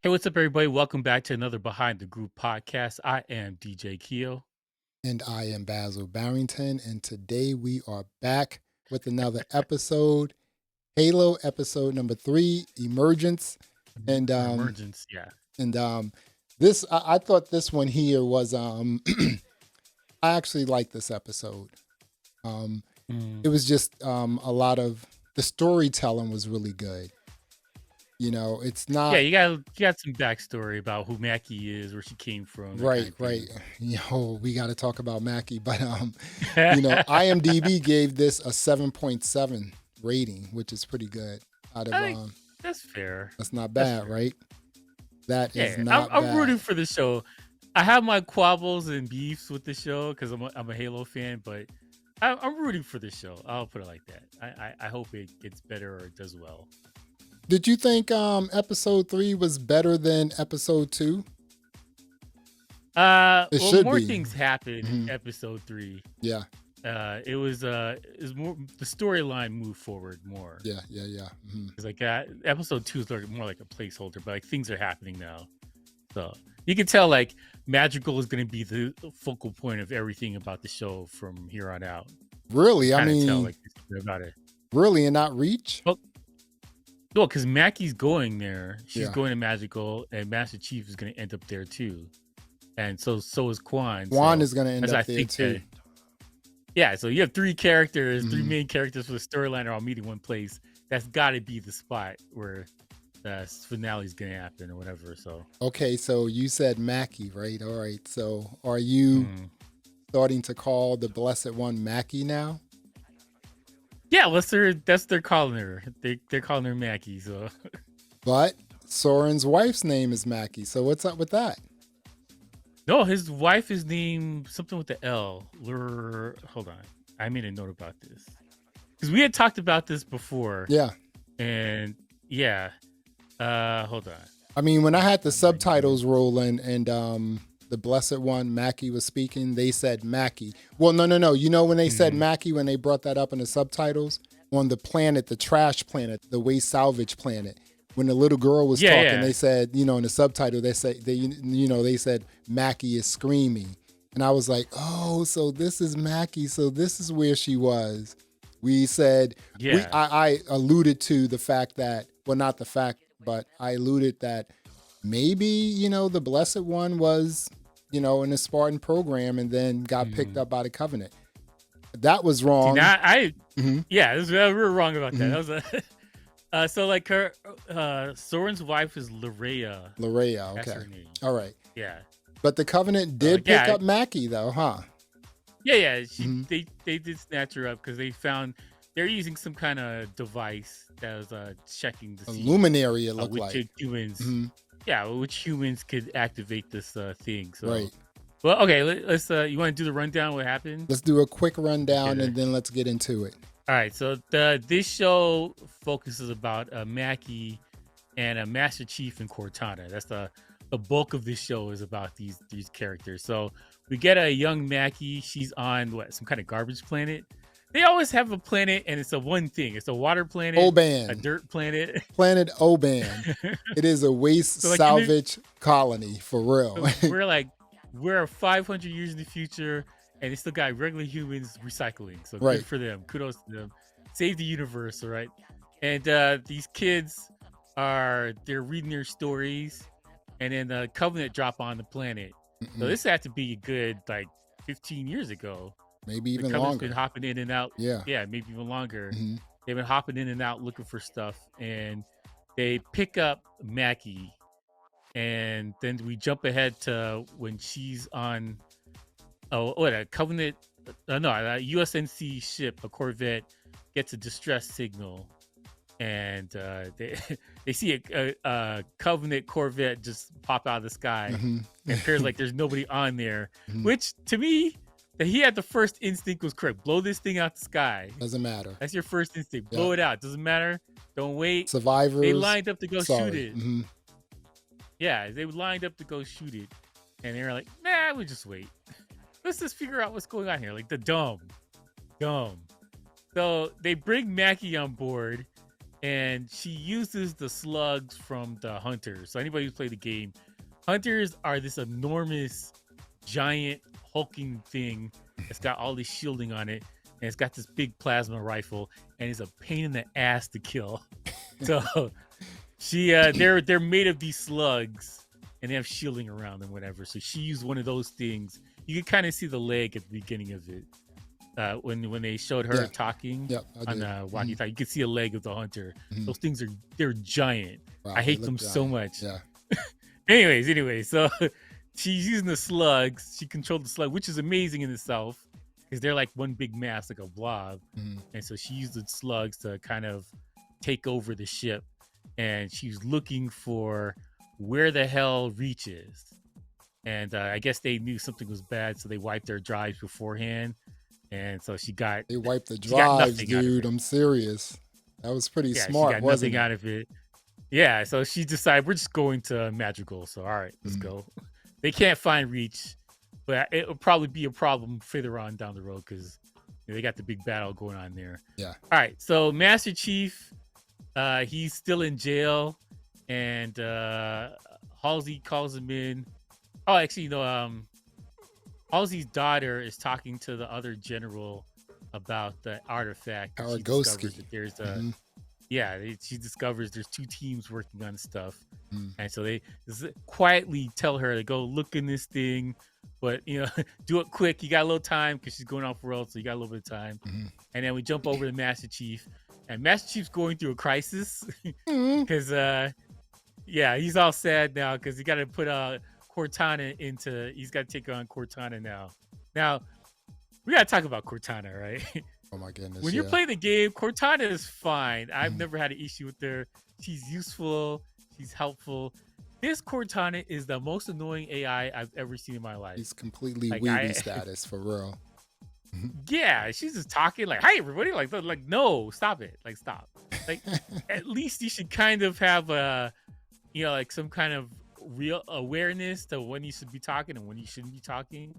Hey, what's up, everybody? Welcome back to another Behind the Group podcast. I am DJ Keo. And I am Basil Barrington, and today we are back with another episode, Halo episode number 3, Emergence, and Or um, Emergence, yeah. and this I thought this one here was I actually liked this episode. Um, Mm. it was just a lot of the storytelling was really good. You know, it's Yeah, not you got some backstory about who Mackie is, where she came from, that kind right, of right. thing. We got to talk about Mackie, but IMDb gave this a 7.7 rating, which is pretty good. Out of I think that's fair. That's not That's bad, fair. right? That is Yeah, I'm, not I'm rooting bad. for the show. I have my quabbles and beefs with the show because I'm a Halo fan, but I'm rooting for the show. I'll put it like that. I hope it gets better or it does well. Did you think episode 3 was better than episode 2? It Well, should more be. things happened in Mhm. episode 3. Yeah, It was more, the storyline moved forward more. yeah, yeah, yeah. Mhm. It's like episode 2 is more like a placeholder, but like things are happening now. So you can tell like Magical is going to be the focal point of everything about the show from here on out. Really? I Kind of tell mean, like about it. really, and not Reach? Well, because Mackie's going there, she's Yeah. going to Magical, and Master Chief is going to end up there too, and so is Quan. Juan So is going to end as I up there think too. that, yeah, so you have three characters, three Mhm. main characters for the storyline are all meeting one place. That's got to be the spot where the finale's gonna happen or whatever. So, Okay, so you said Mackie, right? All right. So are you mm. starting to call the Blessed One Mackie now? Yeah, that's they're calling her. They're calling her Mackie. So, But Soren's wife's name is Mackie. So what's up with that? no, his wife is named something with the L. Hold on, I made a note about this because we had talked about this before. Yeah. And yeah, hold on. I mean, when I had the subtitles rolling and the Blessed One, Mackie, was speaking, they said Mackie. Well, no. You know when they said Mackie, when they brought that up in the subtitles? On the planet, the trash planet, the waste salvage planet. When the little girl was talking, they said, in the subtitle, they said Mackie is screaming. And I was like, oh, so this is Mackie. So this is where she was. We said, I alluded to the fact that, well, not the fact, but I alluded that maybe, the Blessed One was, in a Spartan program and then got picked up by the Covenant. That was wrong. See, now Mhm. yeah, we were wrong about that. Mhm. That was so like her, Soren's wife is Larea. Larea, That's okay. her name. All right. Yeah. But the Covenant did pick Yeah. up Mackie, though, huh? Yeah. Mhm. They did snatch her up because they found they're using some kind of device that was checking to A see luminary, it looked which like. humans, Mhm. which humans could activate this thing. So, Right. well, okay, let's. You want to do the rundown? What happened? Let's do a quick rundown Okay. and then let's get into it. All right, so this show focuses about Mackie and Master Chief and Cortana. That's the bulk of this show is about these characters. So we get a young Mackie. She's on some kind of garbage planet. They always have a planet, and it's a one thing. It's a water planet, Oban. a dirt planet. Planet Oban. It is a waste So, like, salvage colony, for real. So we're 500 years in the future, and they still got regular humans recycling. So Right. good for them. Kudos to them. Save the universe, all right? And these kids they're reading their stories, and then the Covenant drop on the planet. So this had to be a good 15 years ago. Maybe The even Covenant's longer. been hopping in and out. Yeah. Yeah, maybe even longer. Mhm. They've been hopping in and out looking for stuff, and they pick up Mackie. And then we jump ahead to when she's on a Covenant, a USNC ship, a Corvette, gets a distress signal, and they see a Covenant Corvette just pop out of the sky. Mhm. It appears like there's nobody on there, Mhm. which to me, that he had the first instinct was correct. Blow this thing out the sky. Doesn't matter. That's your first instinct. Blow it out. Doesn't matter. Don't wait. Survivors. They lined up to go shoot sorry. it. Mhm. Yeah, they lined up to go shoot it, and they were like, "Nah, we just wait. Let's just figure out what's going on here." Like the dumb. So they bring Mackie on board, and she uses the slugs from the hunters. So anybody who's played the game, hunters are this enormous, giant, hulking thing that's got all this shielding on it, and it's got this big plasma rifle, and it's a pain in the ass to kill. So they're made of these slugs, and they have shielding around them, whatever. So she used one of those things. You can kind of see the leg at the beginning of it. When they showed her talking on the walkie-talkie, you could see a leg of the hunter. Those things they're giant. Wow, I hate them giant. So much. Yeah. anyways, so she's using the slugs. She controlled the slug, which is amazing in itself because they're like one big mass, like a blob. And so she used the slugs to kind of take over the ship, and she's looking for where the hell Reach is. And I guess they knew something was bad, so they wiped their drives beforehand. And so they wiped the drives, dude. I'm serious. That was pretty smart. She got nothing out of it. Yeah, so she decided we're just going to Magical. So all right, let's go. They can't find Reach, but it'll probably be a problem further on down the road because they got the big battle going on there. Yeah. All right, so Master Chief, he's still in jail, and Halsey calls him in. Oh, actually, Halsey's daughter is talking to the other general about the artifact. Aragoski. She discovers there's two teams working on stuff. And so they quietly tell her to go look in this thing, but do it quick. You got a little time because she's going off world, so you got a little bit of time. And then we jump over to Master Chief, and Master Chief's going through a crisis because he's all sad now because he got to put Cortana he's got to take on Cortana now. Now, we got to talk about Cortana, right? Oh my goodness. When you're playing the game, Cortana is fine. I've never had an issue with her. She's useful. She's helpful. This Cortana is the most annoying AI I've ever seen in my life. He's completely weeby status, for real. Yeah, she's just talking like, "Hi, everybody!" Like, no, stop it! Like, stop! Like, at least you should kind of have like some kind of real awareness to when you should be talking and when you shouldn't be talking.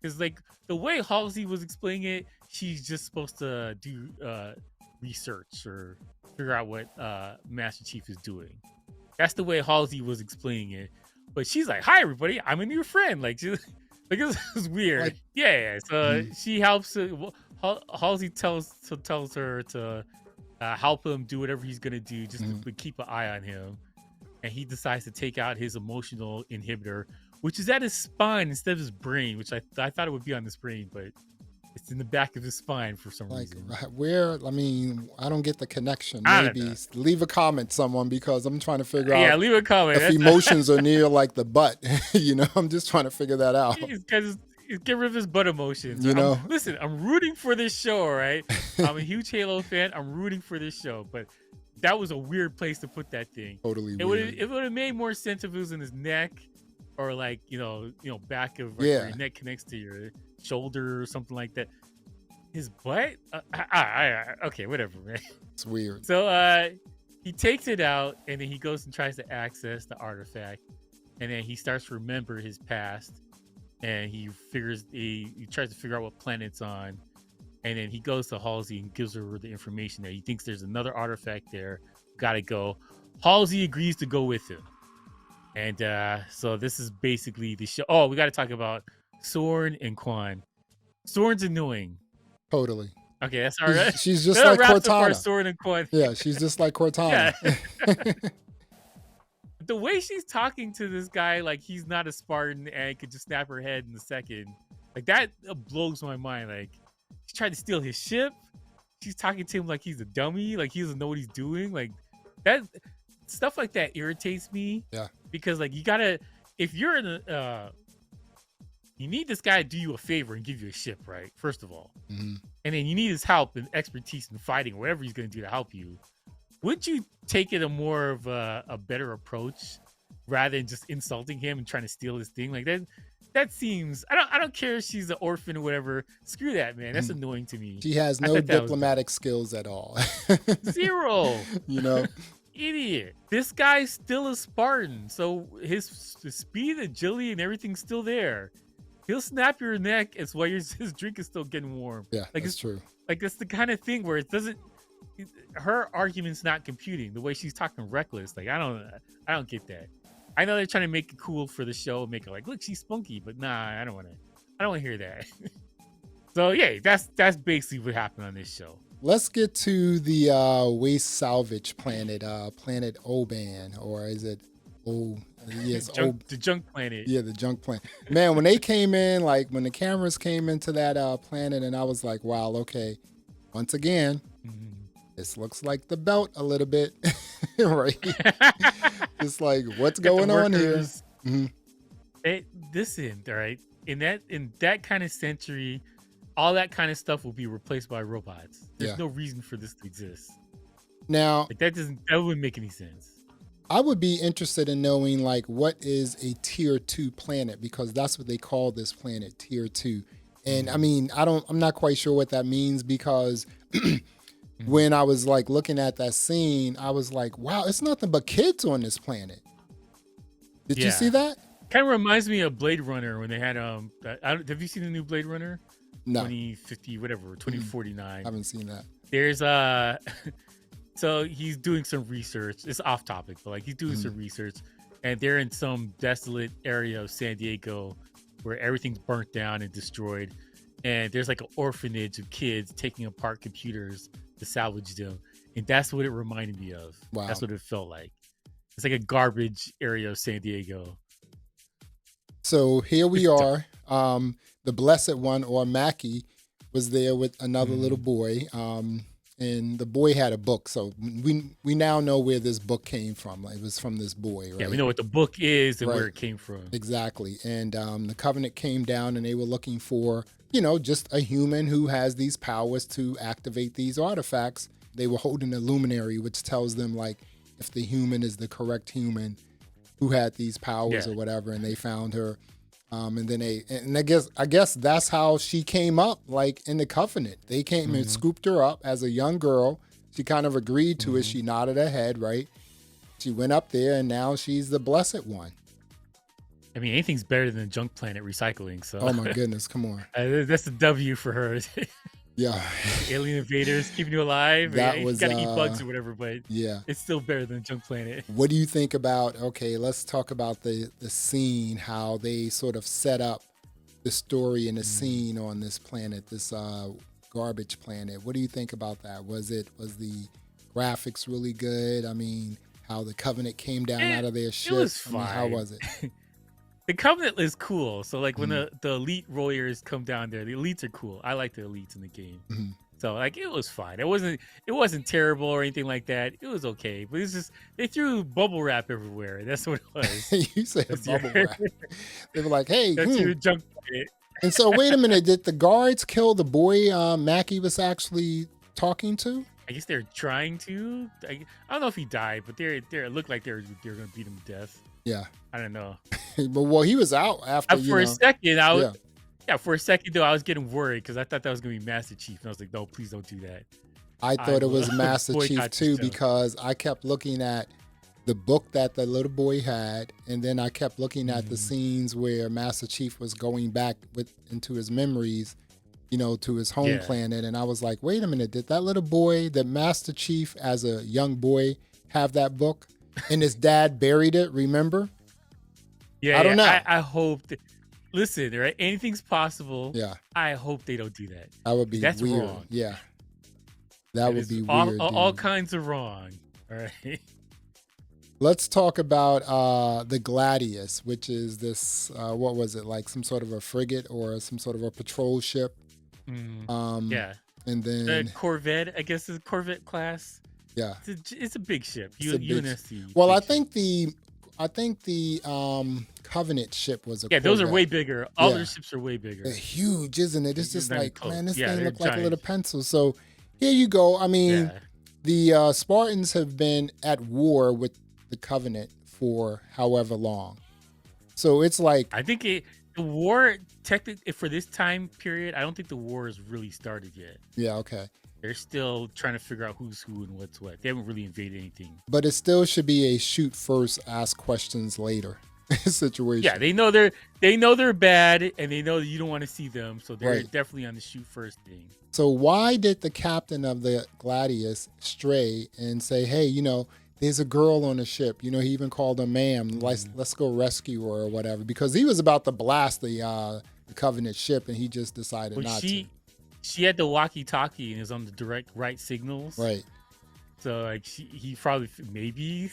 Because like the way Halsey was explaining it, she's just supposed to do research or figure out what Master Chief is doing. That's the way Halsey was explaining it. But she's like, "Hi, everybody! I'm a new friend." Like, it's weird. So she helps. Halsey tells her to help him do whatever he's gonna do, just to keep an eye on him. And he decides to take out his emotional inhibitor, which is at his spine instead of his brain, which I thought it would be on his brain, but it's in the back of his spine for some reason. I don't get the connection. Maybe leave a comment, someone, because I'm trying to figure out. Yeah, leave a comment. If emotions are near like the butt, I'm just trying to figure that out. Because get rid of his butt emotions. Listen, I'm rooting for this show, right? I'm a huge Halo fan. I'm rooting for this show, but that was a weird place to put that thing. Totally weird. It would have made more sense if it was in his neck, or like back of where your neck connects to your shoulder or something like that. His butt? Okay, whatever, man. It's weird. So he takes it out, and then he goes and tries to access the artifact, and then he starts to remember his past, and he tries to figure out what planet it's on. And then he goes to Halsey and gives her the information that he thinks there's another artifact there. Gotta go. Halsey agrees to go with him. And so this is basically the show. Oh, we got to talk about Soren and Quan. Soren's annoying. Totally. Okay, that's all right. She's just like Cortana. Soren and Quan. Yeah, she's just like Cortana. Yeah. The way she's talking to this guy, like he's not a Spartan and could just snap her head in a second. Like that blows my mind. Like, she tried to steal his ship. She's talking to him like he's a dummy, like he doesn't know what he's doing. Like that stuff like that irritates me. Yeah. Because like if you're in you need this guy to do you a favor and give you a ship, right? First of all. And then you need his help and expertise in fighting, whatever he's going to do to help you. Wouldn't you take it a more of a better approach rather than just insulting him and trying to steal his thing? Like that seems, I don't care if she's an orphan or whatever. Screw that, man. That's annoying to me. She has no diplomatic skills at all. Zero. Idiot. This guy's still a Spartan, so his speed, agility, and everything's still there. He'll snap your neck as while his drink is still getting warm. Yeah, like that's true. Like it's the kind of thing where it doesn't. her argument's not computing. The way she's talking reckless, like I don't get that. I know they're trying to make it cool for the show, make it like, look, she's spunky, but nah, I don't want to hear that. So yeah, that's basically what happened on this show. Let's get to the waste salvage planet, planet Oban, or is it yes, the junk planet. Yeah, the junk planet. Man, when they came in, like when the cameras came into that planet, and I was like, wow, okay, once again, this looks like the belt a little bit, right? Just like what's going on here? Listen, all right, in that kind of century, all that kind of stuff will be replaced by robots. There's no reason for this to exist. Now, like that wouldn't make any sense. I would be interested in knowing like what is a tier 2 planet, because that's what they call this planet, tier 2. And I mean, I'm not quite sure what that means, because when I was like looking at that scene, I was like, wow, it's nothing but kids on this planet. Did you see that? Kind of reminds me of Blade Runner when they had have you seen the new Blade Runner? No. 2050, whatever, 2049. I haven't seen that. There's so he's doing some research. It's off topic, but like he's doing some research, and they're in some desolate area of San Diego where everything's burnt down and destroyed. And there's like an orphanage of kids taking apart computers to salvage them. And that's what it reminded me of. Wow. That's what it felt like. It's like a garbage area of San Diego. So here we are. The Blessed One, or Mackie, was there with another little boy. And the boy had a book. So we now know where this book came from. It was from this boy, right? Yeah, we know what the book is and where it came from. Exactly. And the Covenant came down, and they were looking for, just a human who has these powers to activate these artifacts. They were holding a luminary, which tells them like if the human is the correct human who had these powers or whatever. And they found her. And then I guess that's how she came up, like in the Covenant. They came and scooped her up as a young girl. She kind of agreed to it. She nodded her head, right? She went up there, and now she's the Blessed One. I mean, anything's better than junk planet recycling. So, oh my goodness, come on. That's a W for her. Yeah. Alien invaders keeping you alive. That you was gotta eat bugs or whatever, but it's still better than junk planet. What do you think about, okay, let's talk about the scene, how they sort of set up the story and the scene on this planet, this garbage planet. What do you think about that? Was the graphics really good? I mean, how the Covenant came down out of their ship. It was fine. How was it? The Covenant is cool. So like when the elite warriors come down there, the elites are cool. I like the elites in the game. So like it was fine. It wasn't terrible or anything like that. It was okay. But it's just they threw bubble wrap everywhere. That's what it was. You said bubble wrap. They were like, hey, that's your junk planet. And so wait a minute, did the guards kill the boy Mackie was actually talking to? I guess they're trying to. I don't know if he died, but they looked like they're gonna beat him to death. Yeah. I don't know. But well, he was out after for a second. For a second though, I was getting worried because I thought that was gonna be Master Chief, and I was like, no, please don't do that. I thought it was Master Chief too, because I kept looking at the book that the little boy had, and then I kept looking at the scenes where Master Chief was going back into his memories, to his home planet, and I was like, wait a minute, did that little boy, the Master Chief as a young boy, have that book? And his dad buried it, remember? Yeah, I don't know. I hope listen, right? Anything's possible. Yeah. I hope they don't do that. That would be That's weird. wrong. Yeah. That would be weird. weird. All kinds of wrong. All right. Let's talk about the Gladius, which is this, what was it, like some sort of a frigate or some sort of a patrol ship? Yeah. And then the Corvette, I guess, is Corvette class. Yeah, it's a big ship. UNSC. Well, I think the Covenant ship was a Corvette. Those are way bigger. All their ships are way bigger. They're huge, isn't it? It's just like, close. man, this thing looked like giant. a little pencil. So here you go. I mean, the Spartans have been at war with the Covenant for however long. So it's like, I think the war, technically, for this time period, I don't think the war has really started yet. Yeah, okay. They're still trying to figure out who's who and what's what. They haven't really invaded anything. But it still should be a shoot first, ask questions later. situation. Yeah, they know they're bad, and they know that you don't want to see them, so they're definitely on the shoot first thing. So why did the captain of the Gladius stray and say, "Hey, there's a girl on the ship. He even called her ma'am. Let's go rescue her or whatever." Because he was about to blast the Covenant ship, and he just decided not to. She had the walkie-talkie and is on the direct right signals. Right. So like he probably maybe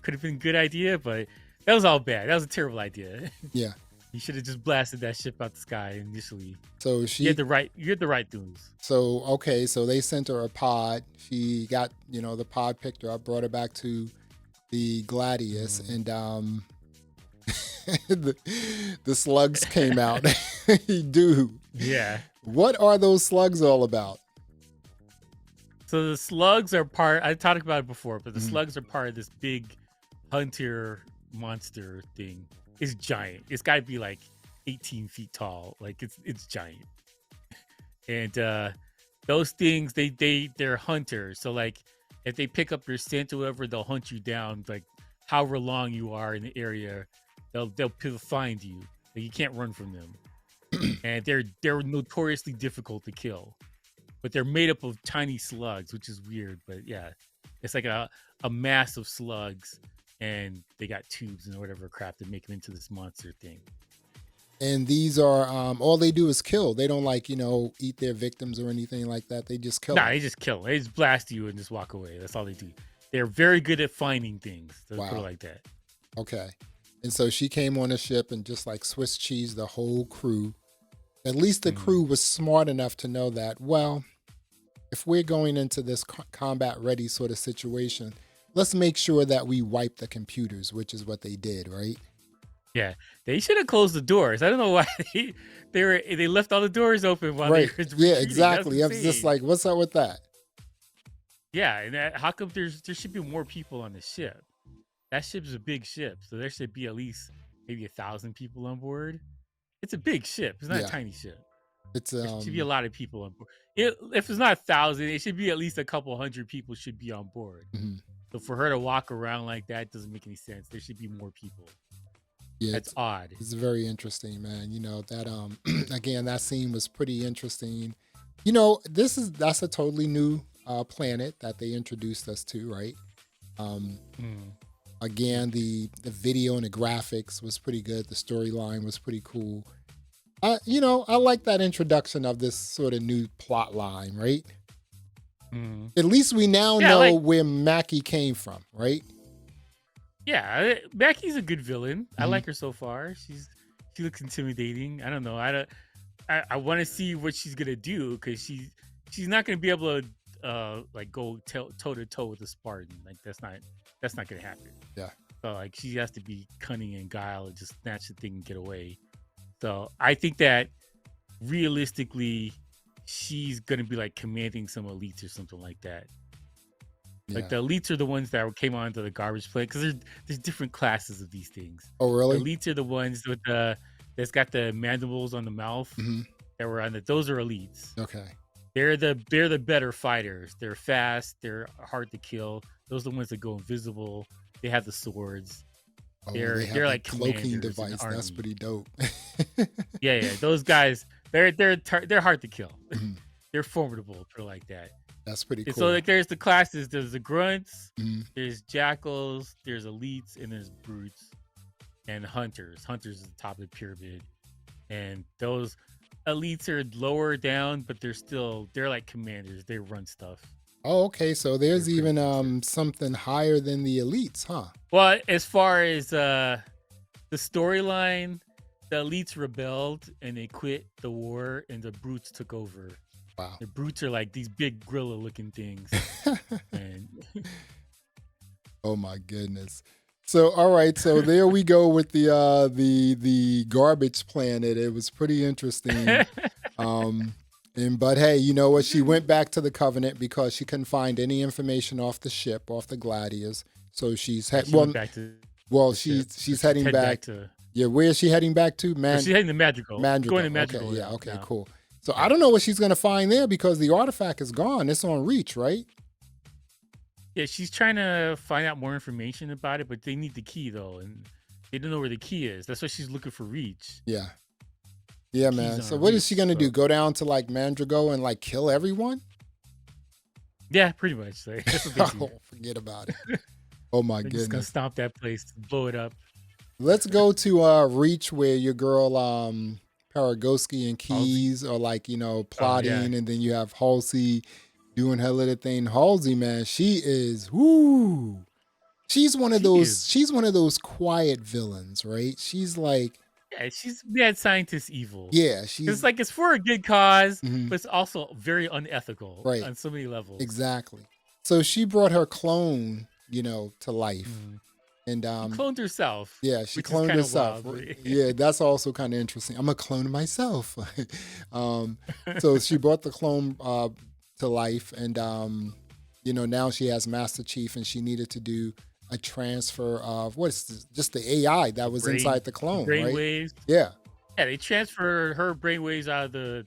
could have been a good idea, but that was all bad. That was a terrible idea. Yeah. You should have just blasted that ship out the sky initially. So you had the right dudes. So okay, so they sent her a pod. She got, the pod picked her up, brought her back to the Gladius, and the slugs came out. Dude. Yeah. What are those slugs all about? So the slugs are I talked about it before, but the slugs are part of this big hunter monster thing. It's giant. It's got to be like 18 feet tall. Like it's giant. And those things, they're hunters. So like if they pick up your scent or whatever, they'll hunt you down. Like however long you are in the area, they'll find you. Like, you can't run from them. And they're notoriously difficult to kill. But they're made up of tiny slugs, which is weird. But yeah, it's like a mass of slugs. And they got tubes and whatever crap to make them into this monster thing. And these are all they do is kill. They don't eat their victims or anything like that. They just kill. Nah, they just kill. They just blast you and just walk away. That's all they do. They're very good at finding things. So put it like that. Okay. And so she came on a ship and just like Swiss cheese the whole crew. At least the crew was smart enough to know that, well, if we're going into this combat ready sort of situation, let's make sure that we wipe the computers, which is what they did, right? Yeah, they should have closed the doors. I don't know why they left all the doors open while they were Yeah, exactly. I was just like, what's up with that? Yeah, and how come there should be more people on the ship? That ship's a big ship, so there should be at least maybe 1,000 people on board. It's a big ship. It's not a tiny ship. There should be a lot of people on board. If it's not 1,000, it should be at least a couple hundred people should be on board. Mm-hmm. So for her to walk around like that doesn't make any sense. There should be more people. Yeah, that's odd. It's very interesting, man. That again, that scene was pretty interesting. That's a totally new planet that they introduced us to, right? Again, the video and the graphics was pretty good. The storyline was pretty cool. I like that introduction of this sort of new plot line, right? At least we now know where Mackie came from, right? Yeah, Mackie's a good villain. I like her so far. She looks intimidating. I don't know. I want to see what she's gonna do, because she's not gonna be able to go toe to toe with a Spartan. Like that's not gonna happen. Yeah. So like she has to be cunning and guile and just snatch the thing and get away. So I think that realistically, she's gonna be like commanding some elites or something like that. Yeah. Like the elites are the ones that came onto the garbage plate, because there's different classes of these things. Oh, really? The elites are the ones with that's got the mandibles on the mouth that were on the. Those are elites. Okay. They're the better fighters. They're fast. They're hard to kill. Those are the ones that go invisible. They have the swords. Oh, they're like cloaking device. That's pretty dope. yeah. Those guys, they're hard to kill. They're formidable, put it like that. That's pretty cool. So like there's the classes. There's the grunts. There's jackals. There's elites, and there's brutes, and hunters. Hunters is the top of the pyramid, and those elites are lower down, but they're like commanders. They run stuff. Oh, okay. So there's even something higher than the elites, huh? Well, as far as the storyline, the elites rebelled and they quit the war, and the brutes took over. Wow. The brutes are like these big gorilla-looking things. And oh my goodness. So all right, so there we go with the garbage planet. It was pretty interesting. But hey, you know what? She went back to the Covenant because she couldn't find any information off the ship, off the Gladius. So she's she's heading back to. Yeah, where is she heading back to? She's heading to Madrigal. Going to Madrigal. Okay, yeah, okay, cool. So I don't know what she's gonna find there, because the artifact is gone. It's on Reach, right? Yeah, she's trying to find out more information about it, but they need the key though, and They don't know where the key is. That's why she's looking for Reach. Yeah, Keys man. on So her what is she wrist. gonna do? So Go down to like Mandrago and like kill everyone? yeah, pretty much. Like, that's what they do. Oh, forget about it. Oh my They're just gonna goodness. stomp that place, blow it up. Let's go to Reach, where your girl Paragoski and Halsey. Keys are like, Oh yeah, plotting, and then you have Halsey doing her little thing. Halsey, man, she is whoo. She's one of she is. those quiet villains, right? She's like, Yeah, she's mad scientist evil. yeah, It's she's like it's for a good cause, mhm, but it's also very unethical right, on so many levels. exactly. So she brought her clone, to life, and She cloned herself. yeah, she Which is cloned kind of herself. wild. Yeah, that's also kind of interesting. I'm a clone myself. So she brought the clone to life, and now she has Master Chief, and she needed to do a transfer of just the AI that was inside the clone, brain right? waves. Yeah. Yeah, they transfer her brainwaves out of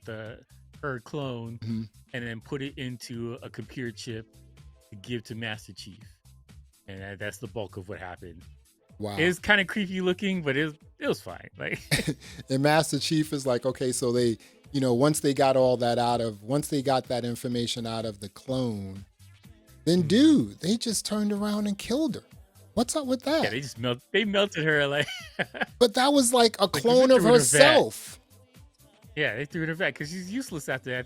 her clone Mm-hmm. and then put it into a computer chip to give to Master Chief, and that's the bulk of what happened. Wow. It was kind of creepy looking, but it was fine. Like, and Master Chief is like, okay, so they, once they got that information out of the clone, then dude, they just turned around and killed her. What's up with that? yeah, they melted her like. But that was like a Like, clone they of threw her in a vat. herself. Yeah, they threw her in a vat because she's useless after that.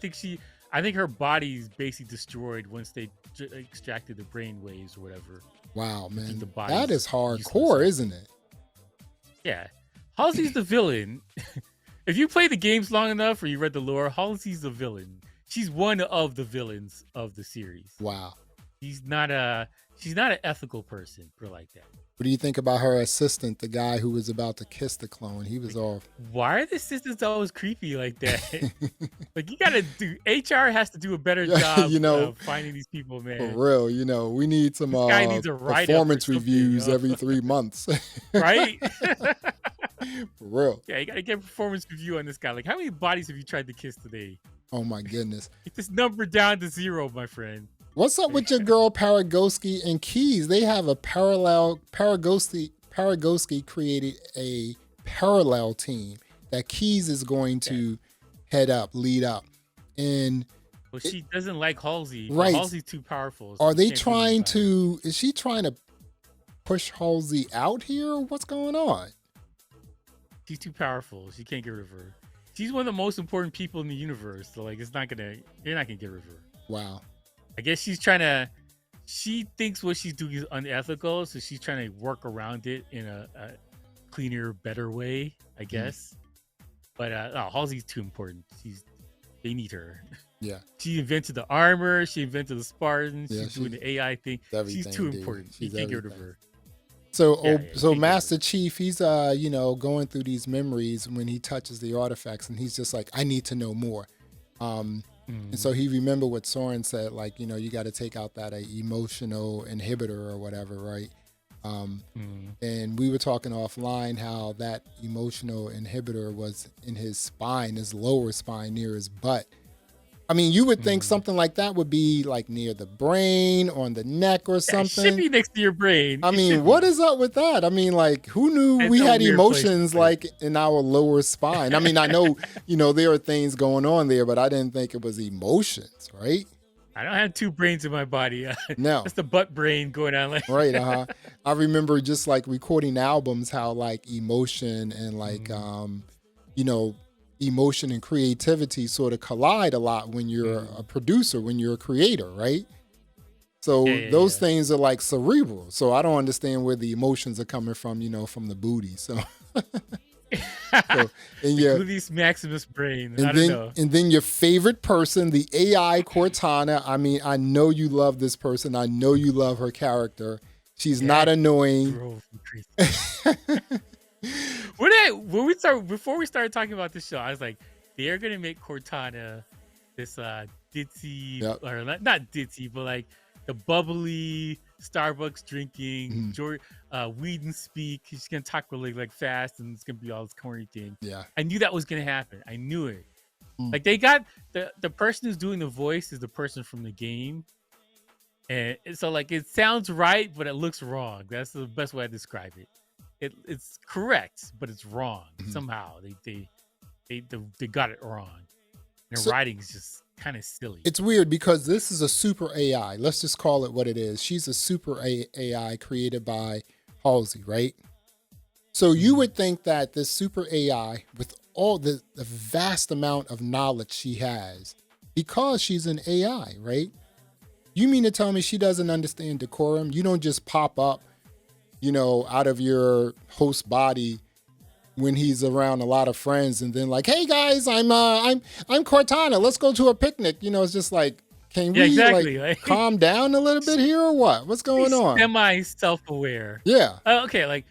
I think her body's basically destroyed once they extracted the brain waves or whatever. Wow, man, the body's that is useless hardcore, after. isn't it? Yeah, Halsey's the villain. If you play the games long enough or you read the lore, Halsey's the villain. She's one of the villains of the series. Wow. She's not an ethical person, put it like that. What do you think about her assistant, the guy who was about to kiss the clone? He was all. Why are the assistants always creepy like that? Like, you gotta do. HR has to do a better job, finding these people, man. For real, we need some guy needs a write-up or performance something, reviews every 3 months. Right? For real. Yeah, you gotta get a performance review on this guy. Like, how many bodies have you tried to kiss today? Oh my goodness. Get this number down to 0, my friend. What's up with your girl Paragoski and Keys? They have a Paragoski created a parallel team that Keys is going to lead up. And well, she doesn't like Halsey. Right. Halsey's too powerful. So is she trying to push Halsey out here? What's going on? She's too powerful. She can't get rid of her. She's one of the most important people in the universe. So like, you're not gonna get rid of her. Wow. I guess she thinks what she's doing is unethical, so she's trying to work around it in a cleaner, better way, I guess. But Halsey's too important. They need her. Yeah. She invented the armor. She invented the Spartans. Yeah, she's doing the AI thing. She's too important. You can't get rid of her. So Master Chief, he's going through these memories when he touches the artifacts, and he's just like, I need to know more. And so he remembered what Soren said, like, you got to take out that emotional inhibitor or whatever, right? And we were talking offline how that emotional inhibitor was in his spine, his lower spine near his butt. I mean, you would think something like that would be like near the brain, on the neck or something. It should be next to your brain. I mean, what is up with that? I mean, like, who knew we had emotions like in our lower spine? I mean, I know, there are things going on there, but I didn't think it was emotions, right? I don't have 2 brains in my body. No. That's the butt brain going on. Like right, I remember just like recording albums, how like emotion and like, emotion and creativity sort of collide a lot when you're a producer, when you're a creator, right? So those things are like cerebral. So I don't understand where the emotions are coming from, from the booty. So, Gluteus Maximus brain. I don't know. And then your favorite person, the AI Cortana. I mean, I know you love this person. I know you love her character. She's not annoying. Before we started talking about this show, I was like, they are gonna make Cortana this ditzy, or not ditzy, but like the bubbly Starbucks drinking, Whedon speak. She's gonna talk really like fast, and it's gonna be all this corny thing. Yeah, I knew that was gonna happen. I knew it. Like, they got the person who's doing the voice is the person from the game, and so like it sounds right, but it looks wrong. That's the best way to describe it. it's correct, but it's wrong Mhm. somehow. They got it wrong. Their So writing is just kind of silly. it's weird because this is a super AI. Let's just call it what it is. She's a super AI created by Halsey, right? So you Mhm. would think that this super AI, with all the vast amount of knowledge she has, because she's an AI, right? You mean to tell me she doesn't understand decorum? You don't just pop up, out of your host body when he's around a lot of friends and then like, hey guys, I'm Cortana. Let's go to a picnic. It's just like, can Yeah, we like exactly. Like calm down a little bit here or what? What's going he's on? semi self-aware. Yeah. Okay, like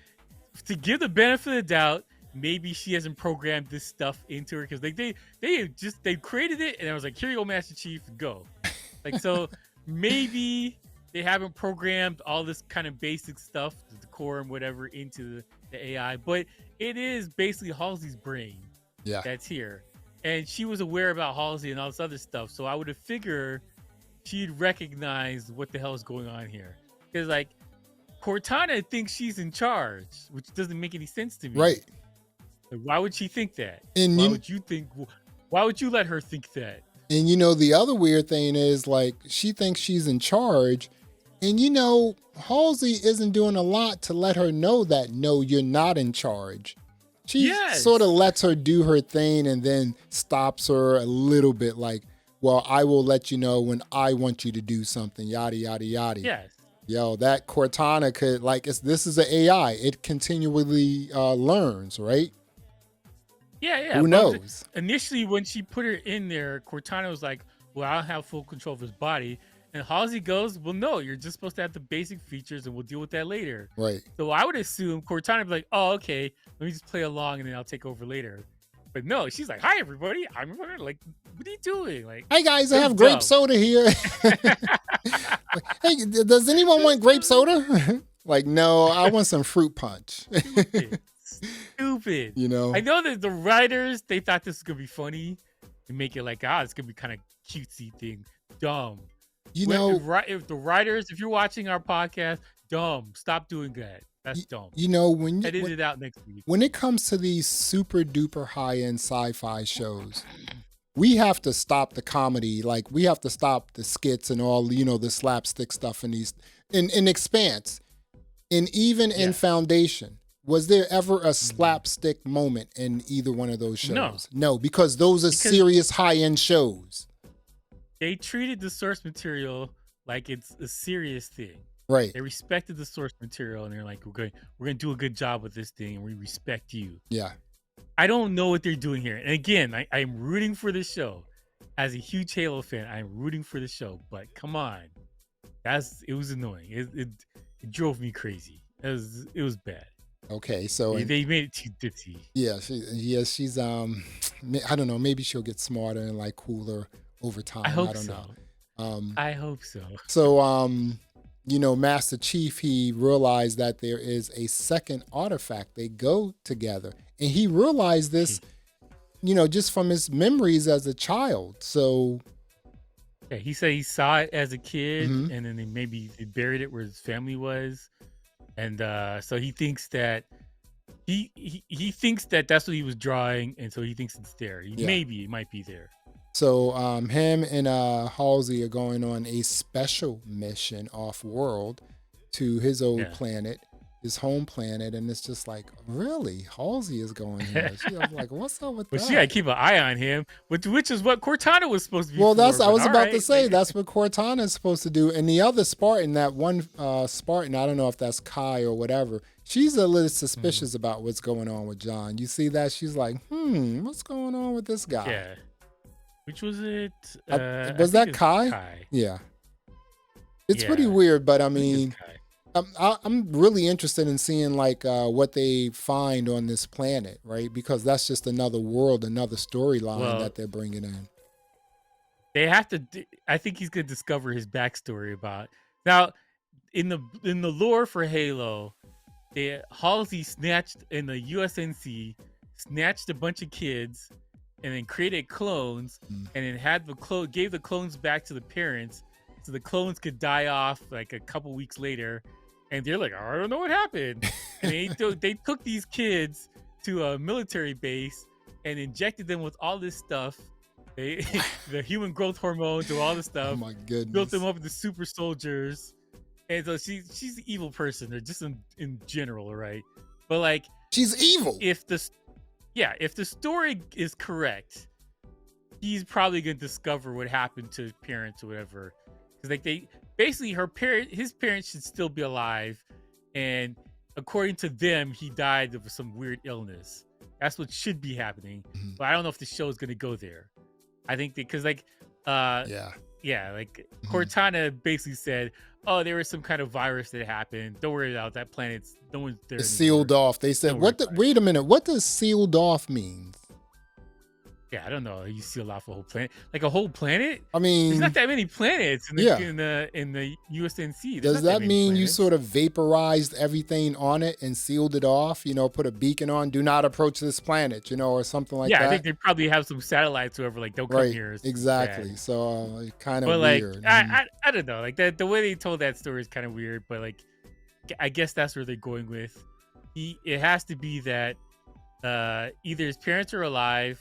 to give the benefit of the doubt, maybe she hasn't programmed this stuff into her because they created it and I was like, here you go, Master Chief, go. Like so maybe they haven't programmed all this kind of basic stuff, the decorum, whatever, into the AI, but it is basically Halsey's brain Yeah. that's here. And she was aware about Halsey and all this other stuff. So I would have figured she'd recognize what the hell is going on here. Because like Cortana thinks she's in charge, which doesn't make any sense to me. Right. Like, why would she think that? And Why would you let her think that? And the other weird thing is like she thinks she's in charge. And Halsey isn't doing a lot to let her know that no, you're not in charge. She sort of Yes. lets her do her thing and then stops her a little bit like, well, I will let you know when I want you to do something, yada, yada, yada. Yes. Yo, that Cortana could, like, this is an AI. It continually learns, right? Yeah. Who knows? Initially, when she put her in there, Cortana was like, well, I'll have full control of his body. And Halsey goes, well, no, you're just supposed to have the basic features and we'll deal with that later. Right. So I would assume Cortana would be like, oh, okay, let me just play along and then I'll take over later. But no, she's like, hi, everybody. I'm like, what are you doing? Like, Hey, guys, I have grape soda here. Hey, does anyone want grape soda? Like, no, I want some fruit punch. Stupid. I know that the writers, they thought this was going to be funny and make it like, it's going to be kind of cutesy thing. Dumb. If the writers, if you're watching our podcast, dumb. Stop doing that. That's dumb. When edit it out next week. When it comes to these super duper high end sci-fi shows, we have to stop the comedy. Like we have to stop the skits and all the slapstick stuff in these in Expanse, and even in Foundation. Was there ever a slapstick moment in either one of those shows? No, because those are serious high end shows. They treated the source material like it's a serious thing. Right. They respected the source material and they're like, we're going to do a good job with this thing and we respect you. Yeah. I don't know what they're doing here. And again, I'm rooting for this show. As a huge Halo fan, I'm rooting for the show. But come on. It was annoying. It drove me crazy. It was bad. Okay, so they made it too ditzy. Yeah, she's I don't know, maybe she'll get smarter and like cooler over time. I don't so. know. I hope so. So Master Chief, he realized that there is a second artifact. They go together. And he realized this, just from his memories as a child. So yeah, he said he saw it as a kid and then maybe he buried it where his family was. And so he thinks that he thinks that that's what he was drawing, and so he thinks it's there. Maybe it might be there. So him and Halsey are going on a special mission off-world to his old planet, his home planet, and it's just like, really? Halsey is going here. I'm like, what's up with that? But she got to keep an eye on him, which is what Cortana was supposed to be. Well, I was about to say, that's what Cortana is supposed to do. And the other Spartan, that one Spartan, I don't know if that's Kai or whatever, she's a little suspicious about what's going on with John. You see that? She's like, what's going on with this guy? Yeah. Which was it? Was that Kai? Yeah. It's pretty weird, but I mean, I'm really interested in seeing like what they find on this planet, right? Because that's just another world, another storyline that they're bringing in. They have to. I think he's gonna discover his backstory about now. In the lore for Halo, Halsey snatched in the USNC, snatched a bunch of kids, and then created clones, and then gave the clones back to the parents, so the clones could die off like a couple weeks later, and they're like, I don't know what happened. And they took these kids to a military base and injected them with all this stuff. They the human growth hormone, do all this Oh stuff, my goodness. built them up into super soldiers. And so she's an evil person, or just in general, right? But like, she's evil. If the story is correct, he's probably gonna discover what happened to his parents or whatever. Because like his parents should still be alive, and according to them, he died of some weird illness. That's what should be happening. Mhm. But I don't know if the show is gonna go there. I think because like Cortana basically said, "Oh, there was some kind of virus that happened. Don't worry about that. Planet's no one's there. It's sealed off." They said, wait a minute, what does sealed off mean? Yeah, I don't know. You sealed off a whole planet, like a whole planet. I mean, there's not that many planets in the USNC. Does that mean you sort of vaporized everything on it and sealed it off? Put a beacon on, do not approach this planet, or something like that. Yeah, I think they probably have some satellites, whoever, like, don't come here. Exactly. So kind of weird. I don't know. Like the way they told that story is kind of weird, but like, I guess that's where they're going with. It has to be that either his parents are alive,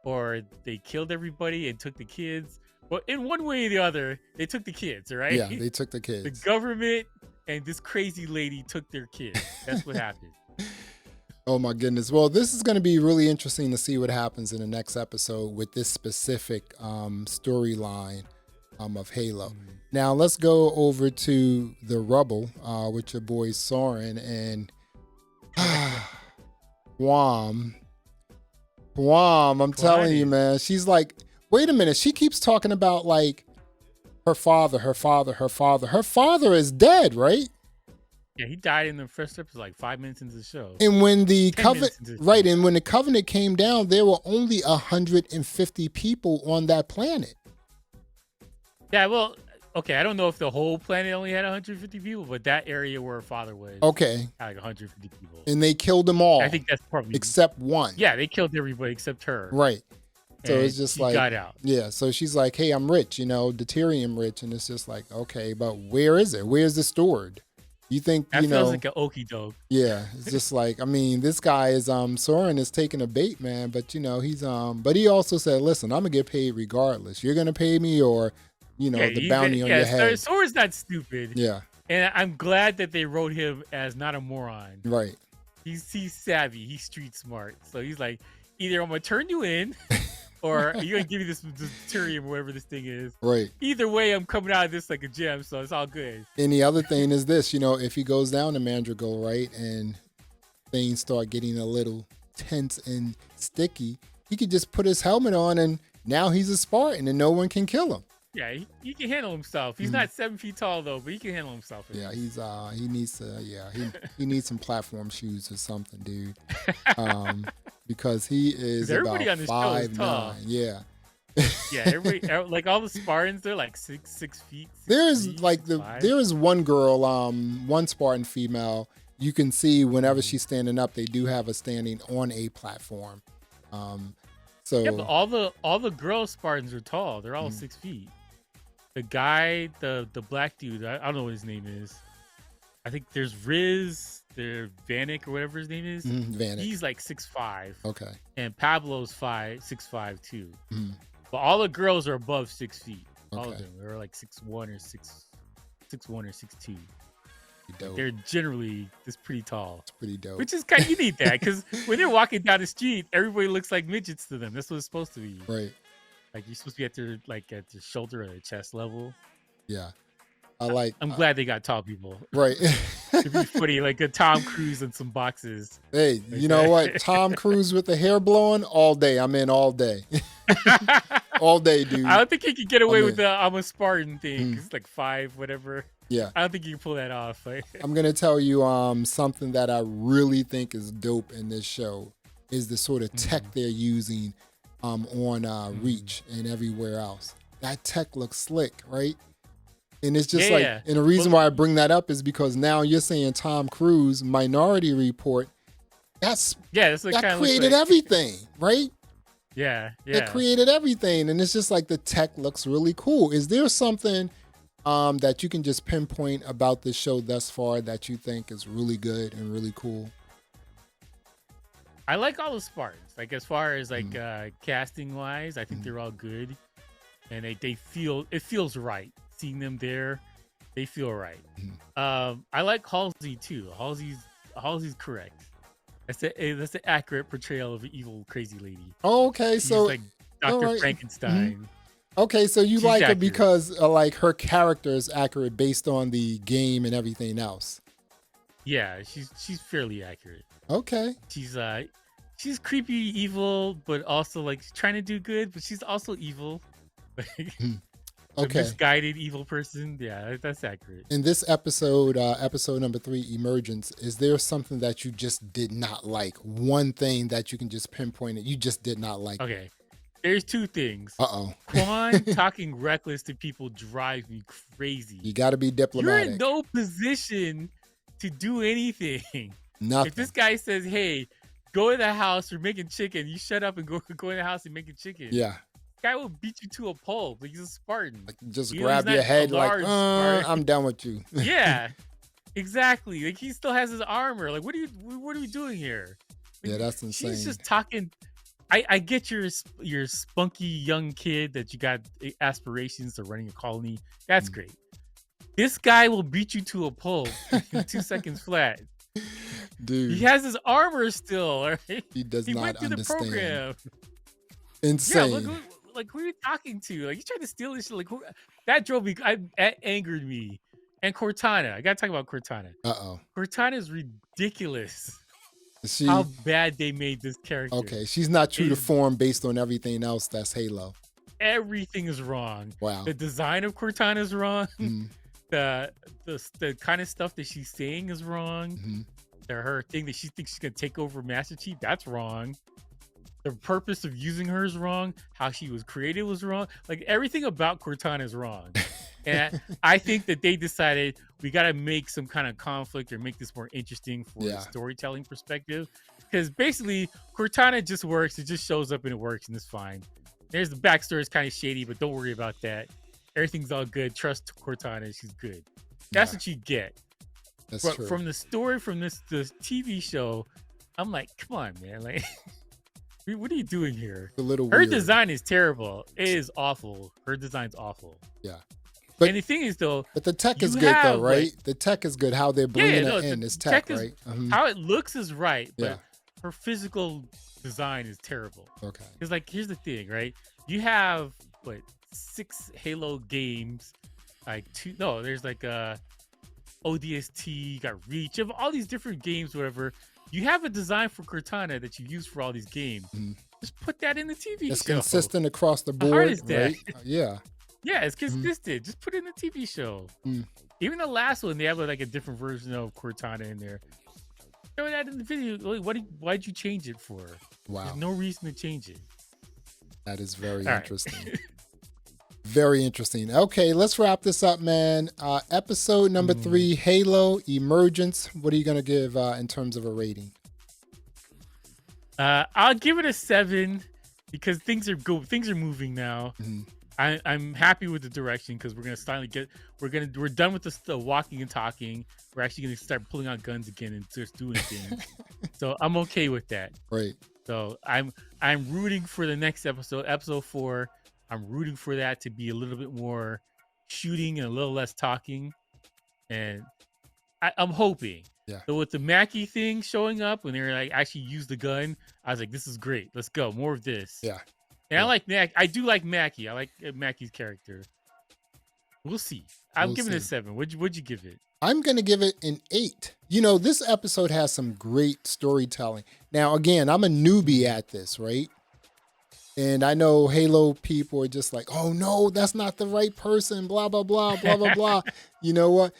or they killed everybody and took the kids. Well, in one way or the other, they took the kids, right? Yeah, they took the kids. The government and this crazy lady took their kids. That's what happened. Oh my goodness. Well, this is going to be really interesting to see what happens in the next episode with this specific storyline of Halo. Mm-hmm. Now, let's go over to the Rubble with your boy Soren and Guam. I'm telling you, man. She's like, wait a minute. She keeps talking about like her father. Her father is dead, right? Yeah, he died in the first episode, like 5 minutes into the show. And when the Covenant came down, there were only 150 people on that planet. Yeah, well, okay, I don't know if the whole planet only had 150 people, but that area where her father was, okay, had like 150 people. And they killed them all. I think that's probably except one. Yeah, they killed everybody except her. Right. So it's just she like, got out. Yeah. So she's like, "Hey, I'm rich, deuterium rich," and it's just like, okay, but where is it? Where's it stored? You think that feels like an okie doke? Yeah, it's just like, I mean, this guy is Soren is taking a bait, man. But he's but he also said, "Listen, I'm gonna get paid regardless. You're gonna pay me, or the bounty on your head." Soren's not stupid. Yeah. And I'm glad that they wrote him as not a moron. Right. He's savvy. He's street smart. So he's like, either I'm gonna turn you in, or you're gonna give me this deuterium, whatever this thing is. Right. Either way, I'm coming out of this like a gem, so it's all good. And the other thing is this, if he goes down to Mandrigal, right, and things start getting a little tense and sticky, he could just put his helmet on, and now he's a Spartan, and no one can kill him. Yeah, he can handle himself. He's not 7 feet tall though, but he can handle himself. Yeah, he needs to. Yeah, he needs some platform shoes or something, dude. Because he is about 5'9". Yeah. Yeah, everybody, like all the Spartans, they're like 6 feet. There is one girl, one Spartan female. You can see whenever she's standing up, they do have her standing on a platform. So yeah, but all the girl Spartans are tall. They're all 6 feet. The guy, the black dude, I don't know what his name is. I think there's Riz, there's Vanek or whatever his name is. Vanek. He's like 6'5". Okay. And Pablo's 6'5" too. Mm. But all the girls are above 6 feet. All Okay. of them. They're like 6'1" or 6'1" or 6'2". Dope. They're generally just pretty tall. It's pretty dope. Which is kind of, you need that, because when they're walking down the street, everybody looks like midgets to them. That's what it's supposed to be. Right. Like you're supposed to be at their shoulder or their chest level. Yeah. I'm glad they got tall people. Right. It'd be funny, like a Tom Cruise and some boxes. Hey, you know what? Tom Cruise with the hair blowing all day. I'm in all day. All day, dude. I don't think he could get away with the I'm a Spartan thing. It's like 5, whatever. Yeah. I don't think you can pull that off. I'm going to tell you something that I really think is dope in this show is the sort of tech they're using on Reach and everywhere else. That tech looks slick, right? And it's just and the reason why I bring that up is because now you're saying Tom Cruise, Minority Report, that created everything, right? Yeah. It created everything. And it's just like the tech looks really cool. Is there something that you can just pinpoint about this show thus far that you think is really good and really cool? I like all the Spartans. Like as far as like casting wise, I think they're all good, and it feels right. Seeing them there, they feel right. I like Halsey too. Halsey's correct. That's the accurate portrayal of an evil crazy lady. Oh, okay, She's so like Dr. Frankenstein. Okay, so you She's like her accurate. because like her character is accurate based on the game and everything else. Yeah, she's fairly accurate. Okay. She's creepy, evil, but also like trying to do good, but she's also evil. A Okay. misguided evil person. Yeah, that's accurate. In this episode, episode number 3, Emergence, is there something that you just did not like? One thing that you can just pinpoint it, you just did not like. Okay. There's 2 things. Uh-oh. Quan talking reckless to people drives me crazy. You got to be diplomatic. You're in no position to do anything. Nothing. If this guy says, hey, go in the house, we're making chicken, you shut up and go in the house and make a chicken. Yeah. Guy will beat you to a pulp. Like he's a Spartan. Like, just grab your head like, I'm done with you. Yeah, exactly. Like he still has his armor. Like what are we doing here? Like, yeah, that's insane. He's just talking. I get your spunky young kid that you got aspirations to running a colony. That's great. This guy will beat you to a pulp in 2 seconds flat. Dude, he has his armor still. Right? He does he not went through understand. The program. Insane. Yeah, like who are you talking to? Like you tried to steal this shit. Like that drove me. That angered me. And Cortana, I gotta talk about Cortana. Cortana is ridiculous. How bad they made this character. Okay, she's not true to form based on everything else that's Halo. Everything is wrong. Wow. The design of Cortana is wrong. The kind of stuff that she's saying is wrong. Her thing that she thinks she's gonna take over Master Chief, that's wrong. The purpose of using her is wrong. How she was created was wrong. Like everything about Cortana is wrong. And I think that they decided we got to make some kind of conflict or make this more interesting for the storytelling perspective. Because basically, Cortana just works. It just shows up and it works and it's fine. There's the backstory is kind of shady, but don't worry about that. Everything's all good. Trust Cortana. She's good. That's what you get. That's but true. From the story from this TV show, I'm like, come on, man. Like, what are you doing here? A little Her weird. design is terrible. It is awful. Her design's awful. Yeah. And the thing is, though, but the tech is good, though, right? The tech is good. How they're bringing it in is tech, right? How it looks is right, but her physical design is terrible. Okay. Because, like, here's the thing, right? You have, 6 Halo games, there's like ODST, you got Reach, you have all these different games, whatever. You have a design for Cortana that you use for all these games. Just put that in the TV show. It's consistent across the board, How hard is that? right? Yeah. Yeah, it's consistent. Just put it in the TV show. Even the last one, they have like a different version of Cortana in there. Throw that in the video. Why'd you change it for? Wow. There's no reason to change it. That is very interesting. Very interesting. Okay, let's wrap this up, man. Episode number 3, Halo Emergence. What are you gonna give in terms of a rating? I'll give it a 7 because things are moving now. I'm happy with the direction because we're gonna finally we're done with the walking and talking. We're actually gonna start pulling out guns again and just doing things. So I'm okay with that. Right. So I'm rooting for the next episode 4. I'm rooting for that to be a little bit more shooting and a little less talking. And I'm hoping. Yeah. So with the Mackie thing showing up when they were like actually use the gun, I was like, this is great. Let's go. More of this. Yeah. And I like Mac. I do like Mackie. I like Mackie's character. We'll see. I'm giving it a 7. What'd you give it? I'm going to give it an 8. You know, this episode has some great storytelling. Now, again, I'm a newbie at this, right? And I know Halo people are just like, oh, no, that's not the right person, blah, blah, blah, blah, blah, blah. You know what?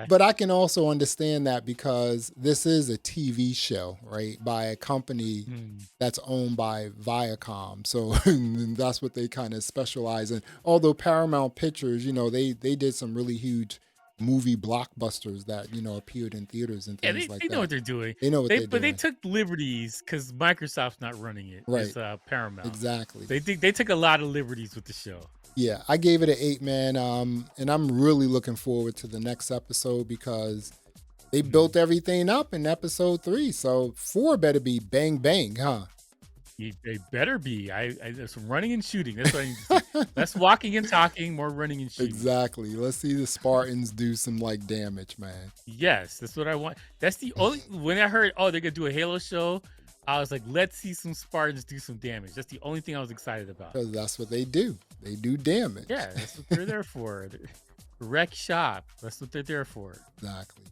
But I can also understand that because this is a TV show, right, by a company that's owned by Viacom. So that's what they kind of specialize in. Although Paramount Pictures, you know, they did some really huge movie blockbusters that, you know, appeared in theaters and things like that. They know what they're doing. They know what they're doing. But they took liberties because Microsoft's not running it. Right. It's Paramount. Exactly. They took a lot of liberties with the show. Yeah, I gave it an 8, man. And I'm really looking forward to the next episode because they built everything up in episode 3. So 4 better be bang bang, huh? They better be. There's some running and shooting. That's what I need to see. Less walking and talking, more running and shooting. Exactly. Let's see the Spartans do some like damage, man. Yes, that's what I want. That's the only when I heard, oh, they're gonna do a Halo show, I was like, let's see some Spartans do some damage. That's the only thing I was excited about. Because that's what they do. They do damage. Yeah, that's what they're there for. Wreck shop. That's what they're there for. Exactly.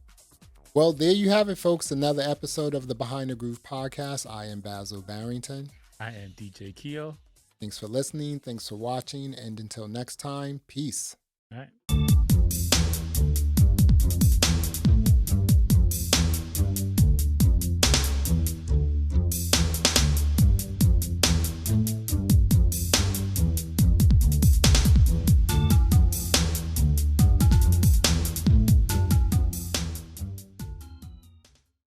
Well, there you have it, folks. Another episode of the Behind the Groove podcast. I am Basil Barrington. I am DJ Keo. Thanks for listening. Thanks for watching. And until next time, peace. All right.